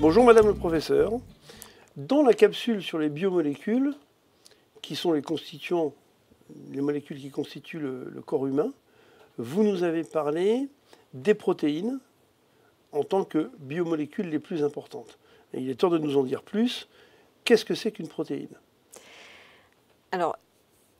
Bonjour Madame le Professeur. Dans la capsule sur les biomolécules, qui sont les constituants, les molécules qui constituent le corps humain, vous nous avez parlé des protéines en tant que biomolécules les plus importantes. Et il est temps de nous en dire plus. Qu'est-ce que c'est qu'une protéine? Alors,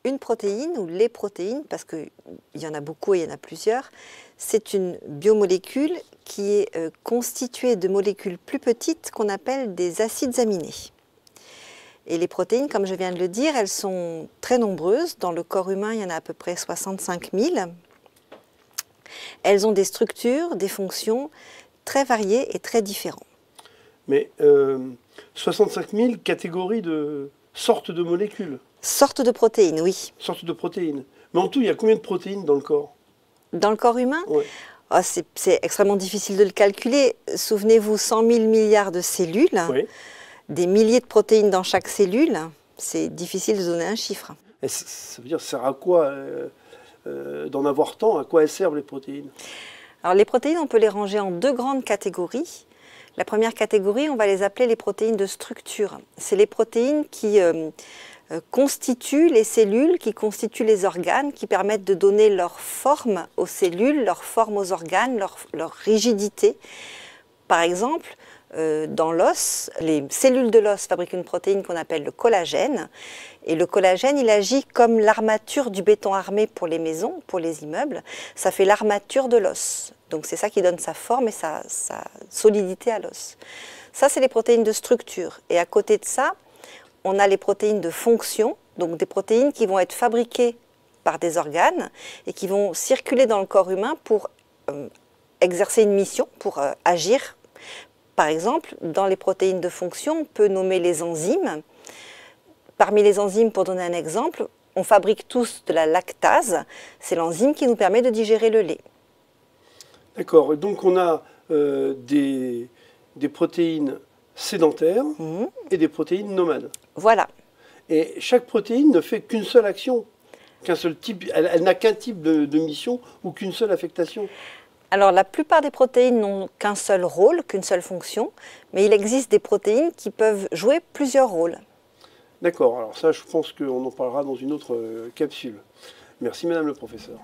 une protéine ou les protéines, parce qu'il y en a beaucoup et il y en a plusieurs, c'est une biomolécule qui est constituée de molécules plus petites qu'on appelle des acides aminés. Et les protéines, comme je viens de le dire, elles sont très nombreuses. Dans le corps humain, il y en a à peu près 65 000. Elles ont des structures, des fonctions très variées et très différentes. Mais 65 000 catégories de sortes de molécules. Sortes de protéines, oui. Sortes de protéines. Mais en tout, il y a combien de protéines dans le corps? Dans le corps humain, ouais. Oh, c'est extrêmement difficile de le calculer. Souvenez-vous, 100 000 milliards de cellules, Oui. Des milliers de protéines dans chaque cellule. C'est difficile de donner un chiffre. Et ça veut dire, ça sert à quoi d'en avoir tant? À quoi elles servent les protéines? Alors les protéines, on peut les ranger en deux grandes catégories. La première catégorie, on va les appeler les protéines de structure. C'est les protéines qui constituent les cellules, qui constituent les organes, qui permettent de donner leur forme aux cellules, leur forme aux organes, leur rigidité. Par exemple, dans l'os, les cellules de l'os fabriquent une protéine qu'on appelle le collagène. Et le collagène, il agit comme l'armature du béton armé pour les maisons, pour les immeubles. Ça fait l'armature de l'os. Donc c'est ça qui donne sa forme et sa solidité à l'os. Ça, c'est les protéines de structure. Et à côté de ça, on a les protéines de fonction, donc des protéines qui vont être fabriquées par des organes et qui vont circuler dans le corps humain pour exercer une mission, pour agir. Par exemple, dans les protéines de fonction, on peut nommer les enzymes. Parmi les enzymes, pour donner un exemple, on fabrique tous de la lactase. C'est l'enzyme qui nous permet de digérer le lait. D'accord. Et donc on a des protéines sédentaires et des protéines nomades. Voilà. Et chaque protéine ne fait qu'une seule action, qu'un seul type. Elle n'a qu'un type de mission ou qu'une seule affectation. Alors la plupart des protéines n'ont qu'un seul rôle, qu'une seule fonction, mais il existe des protéines qui peuvent jouer plusieurs rôles. D'accord, alors ça je pense qu'on en parlera dans une autre capsule. Merci Madame le Professeur.